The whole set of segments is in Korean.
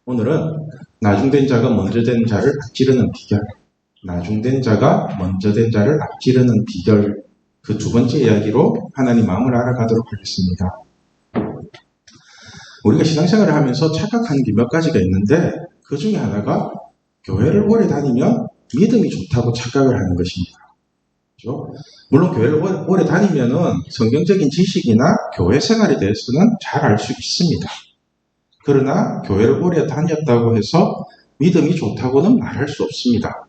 오늘은 나중된 자가 먼저 된 자를 앞지르는 비결, 나중된 자가 먼저 된 자를 앞지르는 비결, 그 두 번째 이야기로 하나님 마음을 알아가도록 하겠습니다. 우리가 신앙생활을 하면서 착각하는 게 몇 가지가 있는데 그 중에 하나가 교회를 오래 다니면 믿음이 좋다고 착각을 하는 것입니다. 그렇죠? 물론 교회를 오래 다니면은 성경적인 지식이나 교회 생활에 대해서는 잘 알 수 있습니다. 그러나 교회를 오래 다녔다고 해서 믿음이 좋다고는 말할 수 없습니다.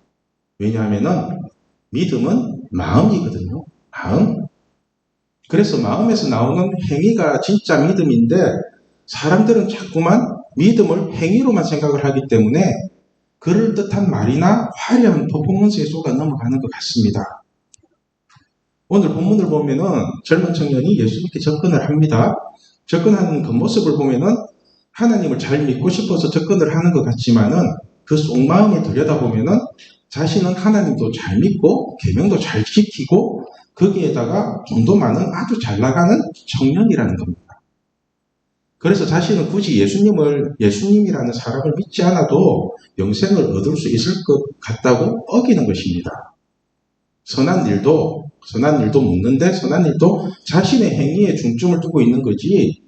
왜냐하면은 믿음은 마음이거든요. 마음. 그래서 마음에서 나오는 행위가 진짜 믿음인데 사람들은 자꾸만 믿음을 행위로만 생각을 하기 때문에 그럴듯한 말이나 화려한 퍼포먼스에 속아 넘어가는 것 같습니다. 오늘 본문을 보면은 젊은 청년이 예수님께 접근을 합니다. 접근하는 그 모습을 보면은 하나님을 잘 믿고 싶어서 접근을 하는 것 같지만은 그 속마음을 들여다보면은 자신은 하나님도 잘 믿고 계명도 잘 지키고 거기에다가 돈도 많은 아주 잘 나가는 청년이라는 겁니다. 그래서 자신은 굳이 예수님이라는 사람을 믿지 않아도 영생을 얻을 수 있을 것 같다고 어기는 것입니다. 선한 일도 묻는데 선한 일도 자신의 행위에 중점을 두고 있는 거지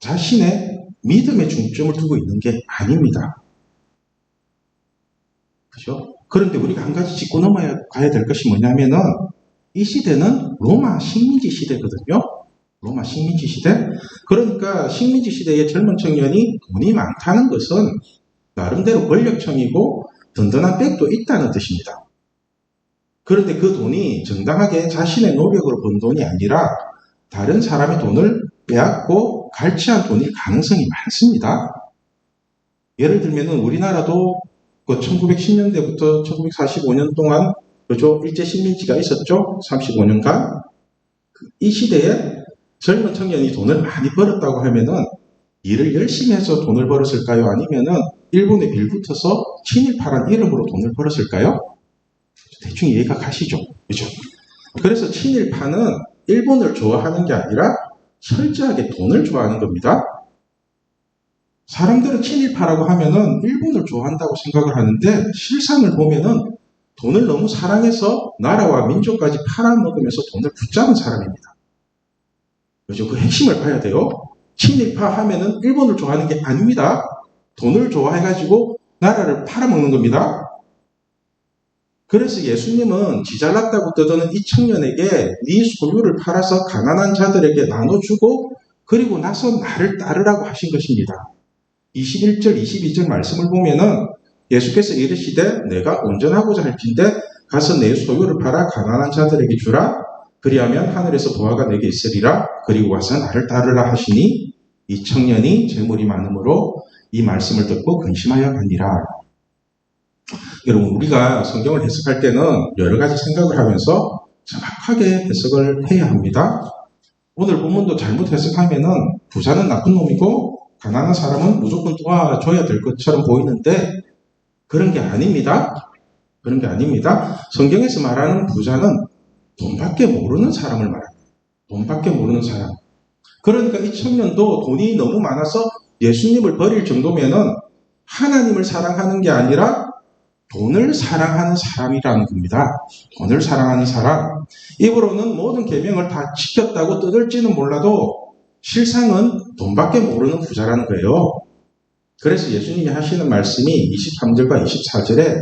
자신의 믿음에 중점을 두고 있는 게 아닙니다. 그죠? 그런데 우리가 한 가지 짚고 넘어가야 될 것이 뭐냐면은 이 시대는 로마 식민지 시대거든요. 로마 식민지 시대. 그러니까 식민지 시대의 젊은 청년이 돈이 많다는 것은 나름대로 권력청이고 든든한 백도 있다는 뜻입니다. 그런데 그 돈이 정당하게 자신의 노력으로 번 돈이 아니라 다른 사람의 돈을 빼앗고 갈취한 돈일 가능성이 많습니다. 예를 들면 우리나라도 1910년대부터 1945년 동안 그죠? 일제 식민지가 있었죠. 35년간. 이 시대에 젊은 청년이 돈을 많이 벌었다고 하면은 일을 열심히 해서 돈을 벌었을까요? 아니면은 일본에 빌붙어서 친일파란 이름으로 돈을 벌었을까요? 대충 이해가 가시죠? 그죠? 그래서 친일파는 일본을 좋아하는 게 아니라 철저하게 돈을 좋아하는 겁니다. 사람들은 친일파라고 하면은 일본을 좋아한다고 생각을 하는데 실상을 보면은 돈을 너무 사랑해서 나라와 민족까지 팔아먹으면서 돈을 붙잡은 사람입니다. 그죠? 그 핵심을 봐야 돼요. 친일파 하면은 일본을 좋아하는 게 아닙니다. 돈을 좋아해가지고 나라를 팔아먹는 겁니다. 그래서 예수님은 지잘났다고 떠드는 이 청년에게 네 소유를 팔아서 가난한 자들에게 나눠주고 그리고 나서 나를 따르라고 하신 것입니다. 21절, 22절 말씀을 보면은 예수께서 이르시되 내가 온전하고자 할진대 가서 내 소유를 팔아 가난한 자들에게 주라. 그리하면 하늘에서 보화가 내게 있으리라. 그리고 와서 나를 따르라 하시니 이 청년이 재물이 많으므로 이 말씀을 듣고 근심하여 가니라. 여러분 우리가 성경을 해석할 때는 여러 가지 생각을 하면서 정확하게 해석을 해야 합니다. 오늘 본문도 잘못 해석하면은 부자는 나쁜 놈이고 가난한 사람은 무조건 도와줘야 될 것처럼 보이는데 그런 게 아닙니다. 그런 게 아닙니다. 성경에서 말하는 부자는 돈밖에 모르는 사람을 말합니다. 돈밖에 모르는 사람. 그러니까 이 청년도 돈이 너무 많아서 예수님을 버릴 정도면은 하나님을 사랑하는 게 아니라 돈을 사랑하는 사람이라는 겁니다. 돈을 사랑하는 사람. 입으로는 모든 계명을 다 지켰다고 떠들지는 몰라도 실상은 돈밖에 모르는 부자라는 거예요. 그래서 예수님이 하시는 말씀이 23절과 24절에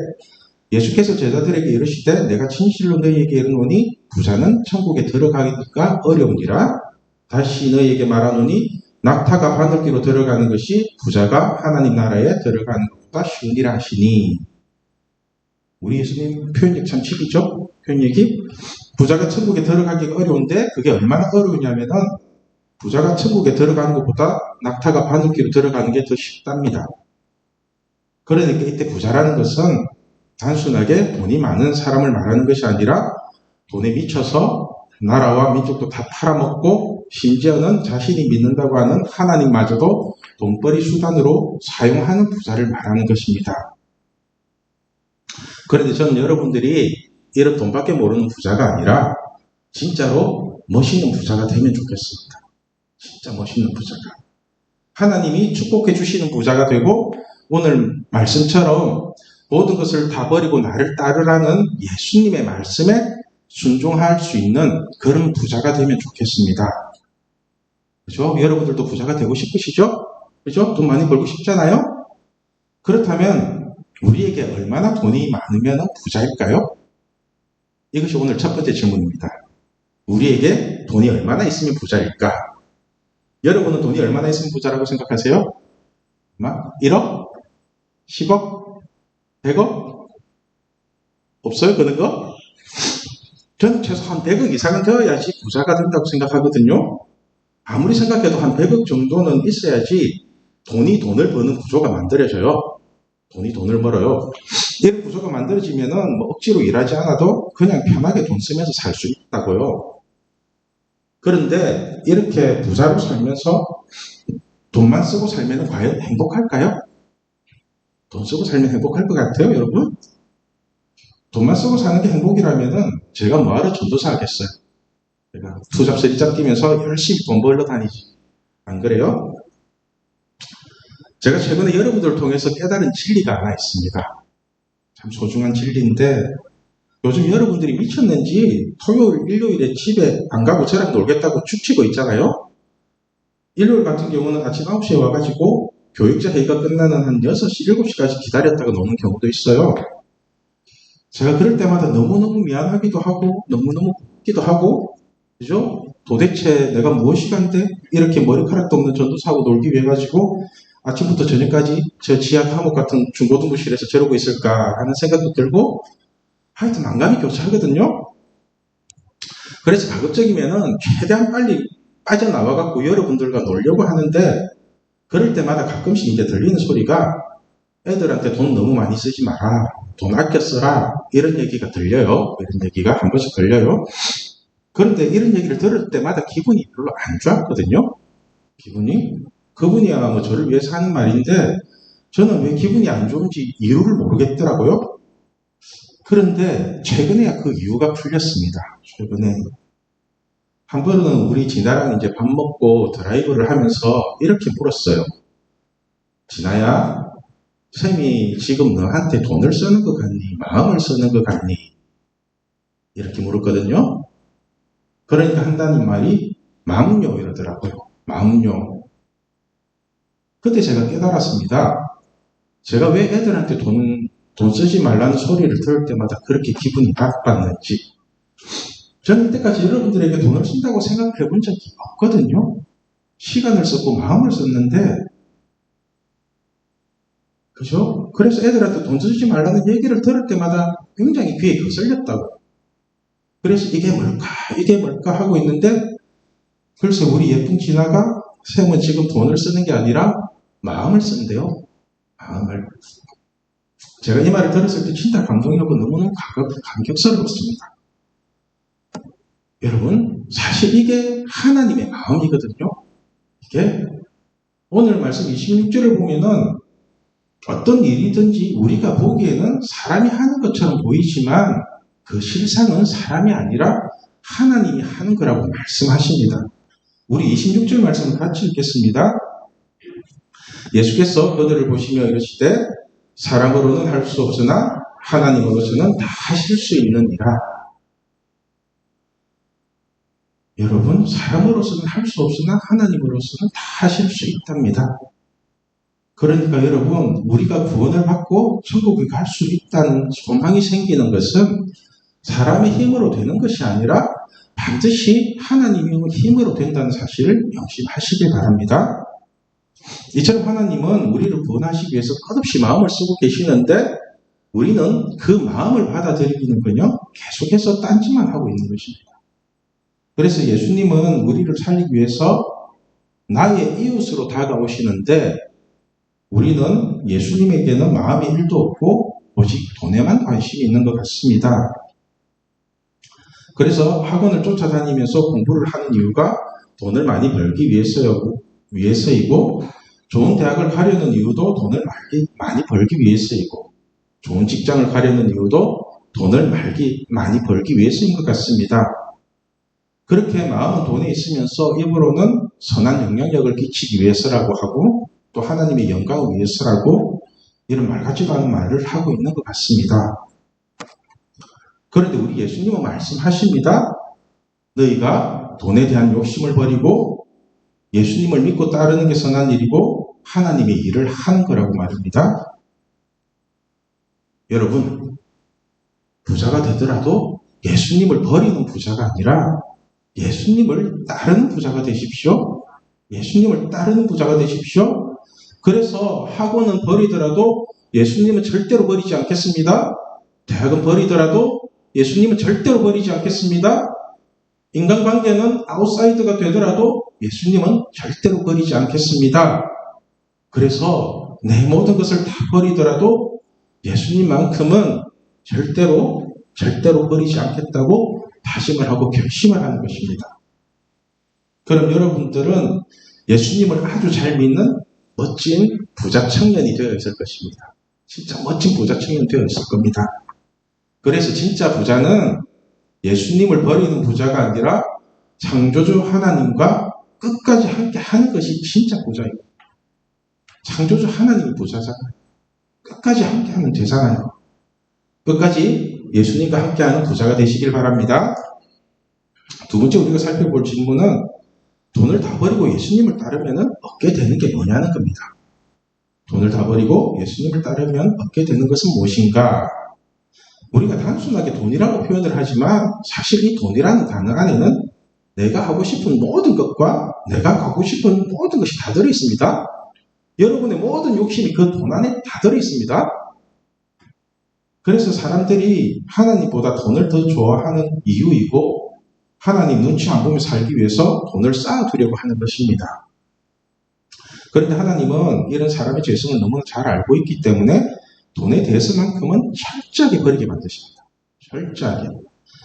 예수께서 제자들에게 이르시되 내가 진실로 너희에게 이르노니 부자는 천국에 들어가기가 어려우니라. 다시 너희에게 말하노니 낙타가 바늘기로 들어가는 것이 부자가 하나님 나라에 들어가는 것보다 쉬우니라 하시니. 우리 예수님 표현력 참 칩이죠? 표현력이 부자가 천국에 들어가기가 어려운데 그게 얼마나 어려우냐면은 부자가 천국에 들어가는 것보다 낙타가 바늘기로 들어가는 게 더 쉽답니다. 그러니까 이때 부자라는 것은 단순하게 돈이 많은 사람을 말하는 것이 아니라 돈에 미쳐서 나라와 민족도 다 팔아먹고 심지어는 자신이 믿는다고 하는 하나님마저도 돈벌이 수단으로 사용하는 부자를 말하는 것입니다. 그런데 저는 여러분들이 이런 돈밖에 모르는 부자가 아니라 진짜로 멋있는 부자가 되면 좋겠습니다. 진짜 멋있는 부자가. 하나님이 축복해 주시는 부자가 되고 오늘 말씀처럼 모든 것을 다 버리고 나를 따르라는 예수님의 말씀에 순종할 수 있는 그런 부자가 되면 좋겠습니다. 그죠? 여러분들도 부자가 되고 싶으시죠? 그죠? 돈 많이 벌고 싶잖아요? 그렇다면 우리에게 얼마나 돈이 많으면 부자일까요? 이것이 오늘 첫 번째 질문입니다. 우리에게 돈이 얼마나 있으면 부자일까? 여러분은 돈이 얼마나 있으면 부자라고 생각하세요? 1억? 10억? 100억? 없어요? 그런 거? 저는 최소 한 100억 이상은 되어야지 부자가 된다고 생각하거든요. 아무리 생각해도 한 100억 정도는 있어야지 돈이 돈을 버는 구조가 만들어져요. 돈이 돈을 벌어요. 이런 구조가 만들어지면은 뭐 억지로 일하지 않아도 그냥 편하게 돈 쓰면서 살 수 있다고요. 그런데 이렇게 부자로 살면서 돈만 쓰고 살면 과연 행복할까요? 돈 쓰고 살면 행복할 것 같아요, 여러분? 돈만 쓰고 사는 게 행복이라면은 제가 뭐하러 전도사 하겠어요? 제가 투잡 서리잡 뛰면서 열심히 돈 벌러 다니지. 안 그래요? 제가 최근에 여러분들을 통해서 깨달은 진리가 하나 있습니다. 참 소중한 진리인데 요즘 여러분들이 미쳤는지 토요일, 일요일에 집에 안 가고 저랑 놀겠다고 축치고 있잖아요. 일요일 같은 경우는 아침 9시에 와가지고 교육자 회의가 끝나는 한 6시, 7시까지 기다렸다가 노는 경우도 있어요. 제가 그럴 때마다 너무너무 미안하기도 하고 너무너무 웃기도 하고 그죠? 도대체 내가 무엇이간데 이렇게 머리카락도 없는 전도사하고 놀기 위해 가지고 아침부터 저녁까지 저 지하 감옥 같은 중고등부실에서 저러고 있을까 하는 생각도 들고 하여튼 만감이 교차하거든요. 그래서 가급적이면은 최대한 빨리 빠져나와갖고 여러분들과 놀려고 하는데 그럴 때마다 가끔씩 이제 들리는 소리가 애들한테 돈 너무 많이 쓰지 마라. 돈 아껴 써라. 이런 얘기가 들려요. 이런 얘기가 한 번씩 들려요. 그런데 이런 얘기를 들을 때마다 기분이 별로 안 좋았거든요. 기분이. 그분이야 뭐 저를 위해서 하는 말인데 저는 왜 기분이 안 좋은지 이유를 모르겠더라고요. 그런데 최근에야 그 이유가 풀렸습니다. 최근에. 한 번은 우리 진아랑 이제 밥 먹고 드라이브를 하면서 이렇게 물었어요. 진아야, 쌤이 지금 너한테 돈을 쓰는 것 같니? 마음을 쓰는 것 같니? 이렇게 물었거든요. 그러니까 한다는 말이 마음요 이러더라고요. 마음요. 그때 제가 깨달았습니다. 제가 왜 애들한테 돈 쓰지 말라는 소리를 들을 때마다 그렇게 기분이 나빴는지. 저는 이때까지 여러분들에게 돈을 쓴다고 생각해 본 적이 없거든요. 시간을 썼고 마음을 썼는데 그죠? 그래서 애들한테 돈 쓰지 말라는 얘기를 들을 때마다 굉장히 귀에 거슬렸다고. 그래서 이게 뭘까 하고 있는데 글쎄 우리 예쁜 진아가 쌤은 지금 돈을 쓰는 게 아니라 마음을 쓴대요. 마음을. 제가 이 말을 들었을 때 진짜 감동이고 너무너무 감격스러웠습니다. 여러분 사실 이게 하나님의 마음이거든요. 이게 오늘 말씀 26절을 보면은 어떤 일이든지 우리가 보기에는 사람이 하는 것처럼 보이지만 그 실상은 사람이 아니라 하나님이 하는 거라고 말씀하십니다. 우리 26절 말씀을 같이 읽겠습니다. 예수께서 그들을 보시며 이르시되 사람으로는 할 수 없으나 하나님으로서는 다 하실 수 있느니라. 여러분 사람으로서는 할 수 없으나 하나님으로서는 다 하실 수 있답니다. 그러니까 여러분 우리가 구원을 받고 천국에 갈 수 있다는 소망이 생기는 것은 사람의 힘으로 되는 것이 아니라 반드시 하나님의 힘으로 된다는 사실을 명심하시길 바랍니다. 이처럼 하나님은 우리를 구원하시기 위해서 끝없이 마음을 쓰고 계시는데 우리는 그 마음을 받아들이기는커녕 계속해서 딴짓만 하고 있는 것입니다. 그래서 예수님은 우리를 살리기 위해서 나의 이웃으로 다가오시는데 우리는 예수님에게는 마음이 1도 없고 오직 돈에만 관심이 있는 것 같습니다. 그래서 학원을 쫓아다니면서 공부를 하는 이유가 돈을 많이 벌기 위해서이고 좋은 대학을 가려는 이유도 돈을 많이 벌기 위해서이고 좋은 직장을 가려는 이유도 돈을 많이 벌기 위해서인 것 같습니다. 그렇게 마음은 돈에 있으면서 입으로는 선한 영향력을 끼치기 위해서라고 하고 또 하나님의 영광을 위해서라고 이런 말 같지도 않은 말을 하고 있는 것 같습니다. 그런데 우리 예수님은 말씀하십니다. 너희가 돈에 대한 욕심을 버리고 예수님을 믿고 따르는 게 선한 일이고 하나님의 일을 하는 거라고 말합니다. 여러분, 부자가 되더라도 예수님을 버리는 부자가 아니라 예수님을 따르는 부자가 되십시오. 예수님을 따르는 부자가 되십시오. 그래서 학원은 버리더라도 예수님은 절대로 버리지 않겠습니다. 대학은 버리더라도 예수님은 절대로 버리지 않겠습니다. 인간관계는 아웃사이드가 되더라도 예수님은 절대로 버리지 않겠습니다. 그래서 내 모든 것을 다 버리더라도 예수님만큼은 절대로 버리지 않겠다고 다짐을 하고 결심을 하는 것입니다. 그럼 여러분들은 예수님을 아주 잘 믿는 멋진 부자 청년이 되어 있을 것입니다. 진짜 멋진 부자 청년이 되어 있을 겁니다. 그래서 진짜 부자는 예수님을 버리는 부자가 아니라 창조주 하나님과 끝까지 함께 하는 것이 진짜 부자예요. 창조주 하나님이 부자잖아요. 끝까지 함께 하면 되잖아요. 끝까지 예수님과 함께하는 부자가 되시길 바랍니다. 두 번째 우리가 살펴볼 질문은 돈을 다 버리고 예수님을 따르면 얻게 되는 게 뭐냐는 겁니다. 돈을 다 버리고 예수님을 따르면 얻게 되는 것은 무엇인가? 우리가 단순하게 돈이라고 표현을 하지만 사실 이 돈이라는 단어 안에는 내가 하고 싶은 모든 것과 내가 갖고 싶은 모든 것이 다 들어있습니다. 여러분의 모든 욕심이 그 돈 안에 다 들어있습니다. 그래서 사람들이 하나님보다 돈을 더 좋아하는 이유이고 하나님 눈치 안 보며 살기 위해서 돈을 쌓아두려고 하는 것입니다. 그런데 하나님은 이런 사람의 죄성을 너무나 잘 알고 있기 때문에 돈에 대해서만큼은 철저하게 버리게 만드십니다. 철저하게.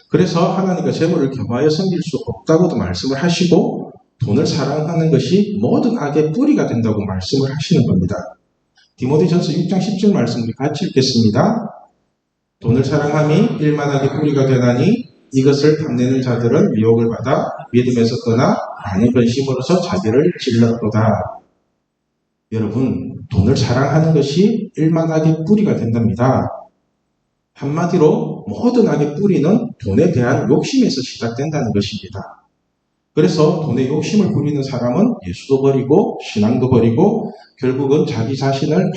그래서 하나님과 재물을 겸하여 섬길 수 없다고도 말씀을 하시고 돈을 사랑하는 것이 모든 악의 뿌리가 된다고 말씀을 하시는 겁니다. 디모데전서 6장 10절 말씀 우리 같이 읽겠습니다. 돈을 사랑함이 일만하게 뿌리가 되나니 이것을 탐내는 자들은 미혹을 받아 믿음에서 떠나 많은 근심으로서 자기를 찔렀도다. 여러분, 돈을 사랑하는 것이 일만하게 뿌리가 된답니다. 한마디로 모든 악의 뿌리는 돈에 대한 욕심에서 시작된다는 것입니다. 그래서 돈에 욕심을 부리는 사람은 예수도 버리고 신앙도 버리고 결국은 자기 자신을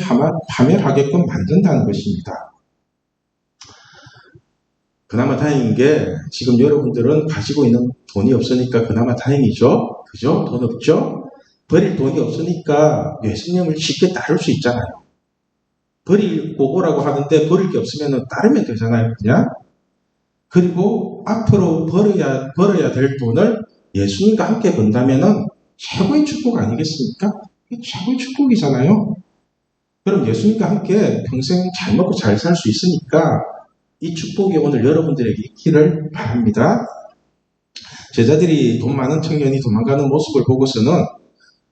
파멸하게끔 만든다는 것입니다. 그나마 다행인 게 지금 여러분들은 가지고 있는 돈이 없으니까 그나마 다행이죠. 그죠? 돈 없죠? 버릴 돈이 없으니까 예수님을 쉽게 따를 수 있잖아요. 버리고 오라고 하는데 버릴 게 없으면 따르면 되잖아요. 그냥. 그리고 앞으로 벌어야 될 돈을 예수님과 함께 번다면 최고의 축복 아니겠습니까? 최고의 축복이잖아요. 그럼 예수님과 함께 평생 잘 먹고 잘 살 수 있으니까 이 축복이 오늘 여러분들에게 있기를 바랍니다. 제자들이 돈 많은 청년이 도망가는 모습을 보고서는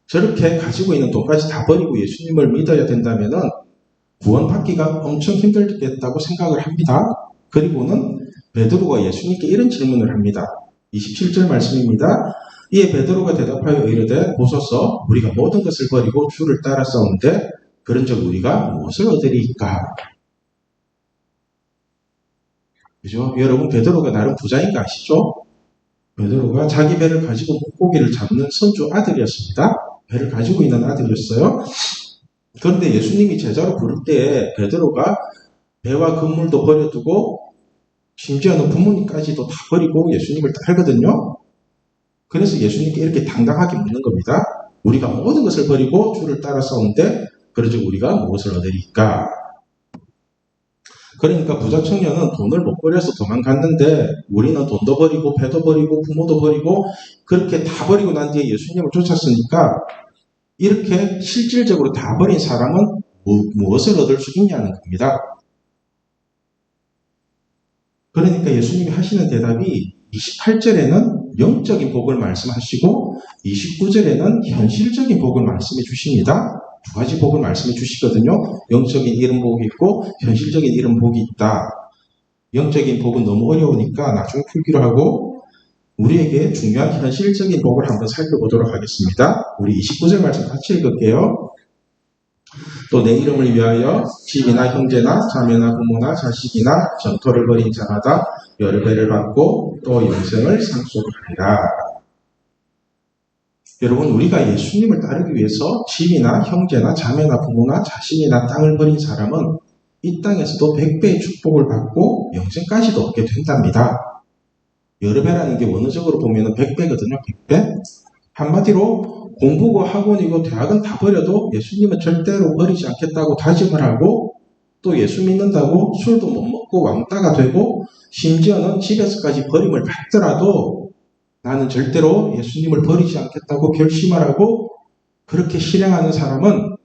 저렇게 가지고 있는 돈까지 다 버리고 예수님을 믿어야 된다면 구원받기가 엄청 힘들겠다고 생각을 합니다. 그리고는 베드로가 예수님께 이런 질문을 합니다. 27절 말씀입니다. 이에 베드로가 대답하여 이르되 보소서 우리가 모든 것을 버리고 주를 따라 싸우는데 그런즉 우리가 무엇을 얻으리이까? 그죠? 여러분, 베드로가 나름 부자인 거 아시죠? 베드로가 자기 배를 가지고 물고기를 잡는 선주 아들이었습니다. 배를 가지고 있는 아들이었어요. 그런데 예수님이 제자로 부를 때에 베드로가 배와 그물도 버려두고 심지어는 부모님까지도 다 버리고 예수님을 따르거든요. 그래서 예수님께 이렇게 당당하게 묻는 겁니다. 우리가 모든 것을 버리고 주를 따라 싸우는데 그러즉 우리가 무엇을 얻으리까? 그러니까 부자 청년은 돈을 못 버려서 도망갔는데 우리는 돈도 버리고 배도 버리고 부모도 버리고 그렇게 다 버리고 난 뒤에 예수님을 쫓았으니까 이렇게 실질적으로 다 버린 사람은 무엇을 얻을 수 있냐는 겁니다. 그러니까 예수님이 하시는 대답이 28절에는 영적인 복을 말씀하시고 29절에는 현실적인 복을 말씀해 주십니다. 두 가지 복을 말씀해 주시거든요. 영적인 이런 복이 있고 현실적인 이런 복이 있다. 영적인 복은 너무 어려우니까 나중에 풀기로 하고 우리에게 중요한 현실적인 복을 한번 살펴보도록 하겠습니다. 우리 29절 말씀 같이 읽을게요. 또 내 이름을 위하여 집이나 형제나 자매나 부모나 자식이나 전토를 벌인 자마다 여러 배를 받고 또 영생을 상속하리라. 여러분, 우리가 예수님을 따르기 위해서 집이나 형제나 자매나 부모나 자식이나 땅을 벌인 사람은 이 땅에서도 100배의 축복을 받고 영생까지도 얻게 된답니다. 여러 배라는 게 원어적으로 보면 100배거든요. 100배. 한마디로 공부고 학원이고 대학은 다 버려도 예수님은 절대로 버리지 않겠다고 다짐을 하고, 또 예수 믿는다고 술도 못 먹고 왕따가 되고 심지어는 집에서까지 버림을 받더라도 나는 절대로 예수님을 버리지 않겠다고 결심을 하고 그렇게 실행하는 사람은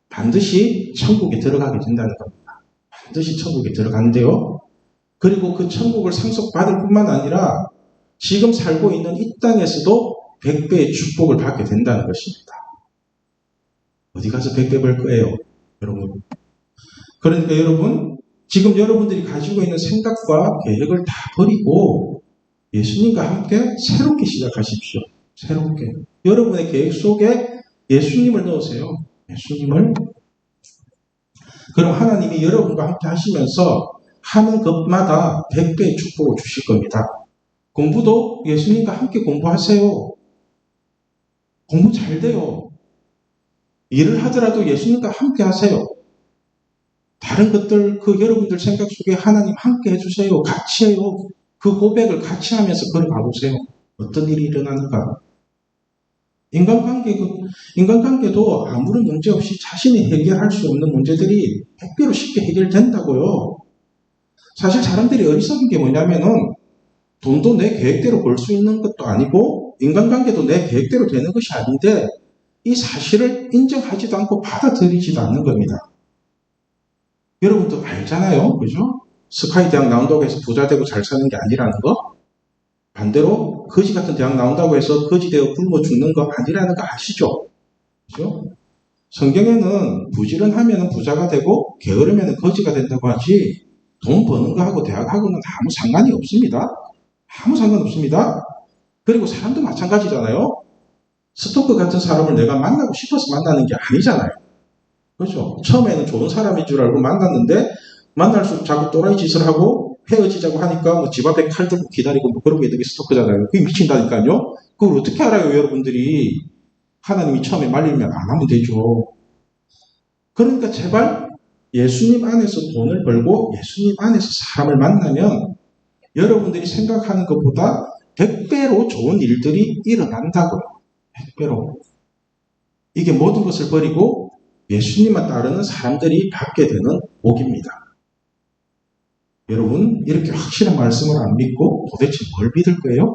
반드시 천국에 들어가게 된다는 겁니다. 반드시 천국에 들어간대요. 그리고 그 천국을 상속받을 뿐만 아니라 지금 살고 있는 이 땅에서도 100배의 축복을 받게 된다는 것입니다. 어디 가서 100배 벌 거예요, 여러분? 그러니까 여러분, 지금 여러분들이 가지고 있는 생각과 계획을 다 버리고 예수님과 함께 새롭게 시작하십시오. 새롭게. 여러분의 계획 속에 예수님을 넣으세요. 예수님을. 그럼 하나님이 여러분과 함께 하시면서 하는 것마다 100배의 축복을 주실 겁니다. 공부도 예수님과 함께 공부하세요. 공부 잘 돼요. 일을 하더라도 예수님과 함께 하세요. 다른 것들, 여러분들 생각 속에 하나님 함께 해주세요. 같이 해요. 그 고백을 같이 하면서 걸어가보세요. 어떤 일이 일어나는가. 인간관계도 아무런 문제 없이 자신이 해결할 수 없는 문제들이 100배로 쉽게 해결된다고요. 사실 사람들이 어리석은 게 뭐냐면은 돈도 내 계획대로 벌 수 있는 것도 아니고 인간관계도 내 계획대로 되는 것이 아닌데 이 사실을 인정하지도 않고 받아들이지도 않는 겁니다. 여러분도 알잖아요. 그죠? 스카이 대학 나온다고 해서 부자 되고 잘 사는 게 아니라는 거. 반대로 거지 같은 대학 나온다고 해서 거지 되어 굶어 죽는 거 아니라는 거 아시죠? 그죠? 성경에는 부지런하면 부자가 되고 게으르면 거지가 된다고 하지 돈 버는 거하고 대학하고는 아무 상관이 없습니다. 아무 상관없습니다. 그리고 사람도 마찬가지잖아요. 스토커 같은 사람을 내가 만나고 싶어서 만나는 게 아니잖아요. 그렇죠? 처음에는 좋은 사람인 줄 알고 만났는데 만날수록 자꾸 또라이 짓을 하고 헤어지자고 하니까 뭐 집 앞에 칼 들고 기다리고 뭐 그런 게 되게 스토커잖아요. 그게 미친다니까요. 그걸 어떻게 알아요, 여러분들이? 하나님이 처음에 말리면 안 하면 되죠. 그러니까 제발 예수님 안에서 돈을 벌고 예수님 안에서 사람을 만나면 여러분들이 생각하는 것보다 100배로 좋은 일들이 일어난다고요. 100배로. 이게 모든 것을 버리고 예수님만 따르는 사람들이 받게 되는 복입니다. 여러분, 이렇게 확실한 말씀을 안 믿고 도대체 뭘 믿을 거예요?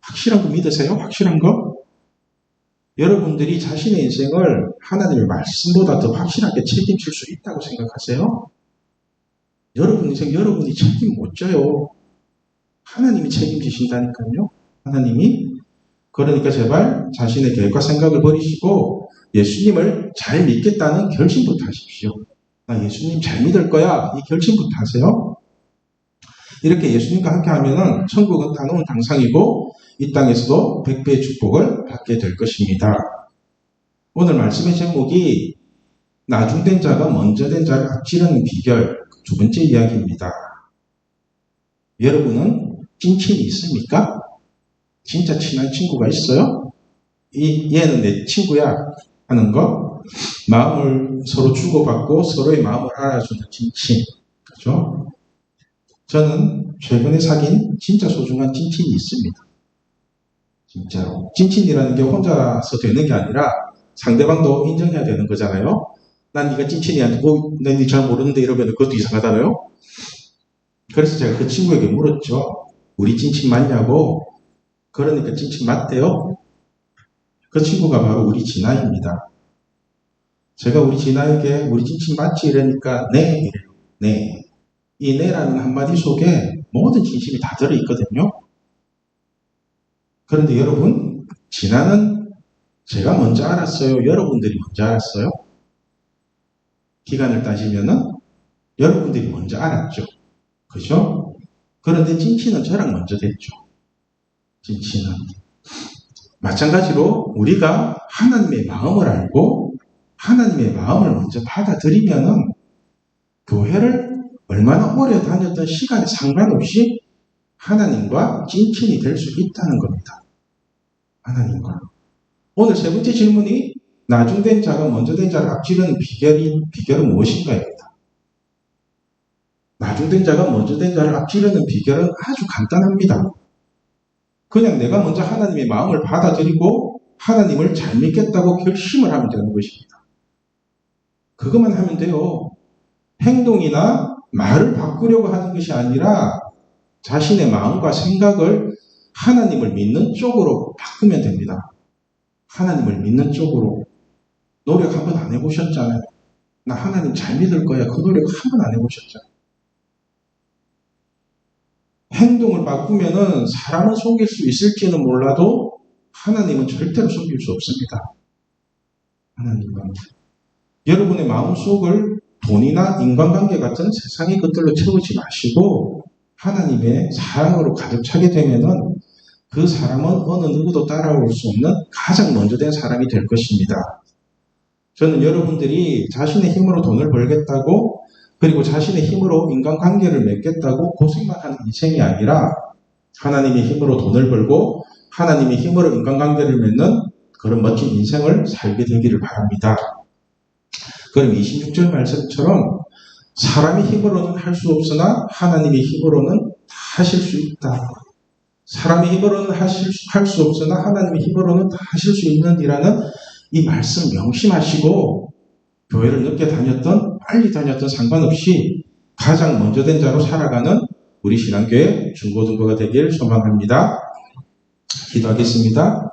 확실한 거 믿으세요? 확실한 거? 여러분들이 자신의 인생을 하나님의 말씀보다 더 확실하게 책임질 수 있다고 생각하세요? 여러분 인생 여러분이 책임 못 져요. 하나님이 책임지신다니까요. 하나님이. 그러니까 제발 자신의 계획과 생각을 버리시고 예수님을 잘 믿겠다는 결심부터 하십시오. 나 예수님 잘 믿을 거야. 이 결심부터 하세요. 이렇게 예수님과 함께 하면은 천국은 따놓은 당상이고 이 땅에서도 100배의 축복을 받게 될 것입니다. 오늘 말씀의 제목이 나중된 자가 먼저 된 자를 앞지르는 비결, 두 번째 이야기입니다. 여러분은 찐친이 있습니까? 진짜 친한 친구가 있어요? 얘는 내 친구야 하는 거, 마음을 서로 주고받고 서로의 마음을 알아주는 찐친. 그죠? 저는 최근에 사귄 진짜 소중한 찐친이 있습니다. 진짜로. 찐친이라는 게 혼자서 되는 게 아니라 상대방도 인정해야 되는 거잖아요. 난 네가 찐친이야. 난 네 잘 모르는데 이러면 그것도 이상하잖아요. 그래서 제가 그 친구에게 물었죠. 우리 찐친 맞냐고. 그러니까 찐친 맞대요. 그 친구가 바로 우리 진아입니다. 제가 우리 진아에게 우리 찐친 맞지? 이러니까 네 이래요. 네. 이 네라는 한마디 속에 모든 진심이 다 들어있거든요. 그런데 여러분, 진아는 제가 먼저 알았어요? 여러분들이 먼저 알았어요? 기간을 따지면은 여러분들이 먼저 알았죠. 그죠? 그런데 찐친은 저랑 먼저 됐죠. 진치는. 마찬가지로 우리가 하나님의 마음을 알고 하나님의 마음을 먼저 받아들이면은 교회를 얼마나 오래 다녔던 시간에 상관없이 하나님과 찐친이 될 수 있다는 겁니다. 하나님과. 오늘 세 번째 질문이 나중된 자가 먼저 된 자를 앞지르는 비결은 무엇인가입니다. 나중된 자가 먼저 된 자를 앞지르는 비결은 아주 간단합니다. 그냥 내가 먼저 하나님의 마음을 받아들이고 하나님을 잘 믿겠다고 결심을 하면 되는 것입니다. 그것만 하면 돼요. 행동이나 말을 바꾸려고 하는 것이 아니라 자신의 마음과 생각을 하나님을 믿는 쪽으로 바꾸면 됩니다. 하나님을 믿는 쪽으로. 노력 한 번 안 해보셨잖아요. 나 하나님 잘 믿을 거야. 그 노력 한 번 안 해보셨잖아요. 행동을 바꾸면은 사람은 속일 수 있을지는 몰라도 하나님은 절대로 속일 수 없습니다. 하나님은. 여러분의 마음속을 돈이나 인간관계 같은 세상의 것들로 채우지 마시고 하나님의 사랑으로 가득 차게 되면은 그 사람은 어느 누구도 따라올 수 없는 가장 먼저 된 사람이 될 것입니다. 저는 여러분들이 자신의 힘으로 돈을 벌겠다고 그리고 자신의 힘으로 인간관계를 맺겠다고 고생만 하는 인생이 아니라 하나님의 힘으로 돈을 벌고 하나님의 힘으로 인간관계를 맺는 그런 멋진 인생을 살게 되기를 바랍니다. 그럼 26절 말씀처럼 사람의 힘으로는 할 수 없으나 하나님의 힘으로는 다 하실 수 있다. 사람의 힘으로는 할 수 없으나 하나님의 힘으로는 다 하실 수 있는이라는 이 말씀 명심하시고 교회를 늦게 다녔던 빨리 다녔던 상관없이 가장 먼저 된 자로 살아가는 우리 신앙교회 중고등부가 되길 소망합니다. 기도하겠습니다.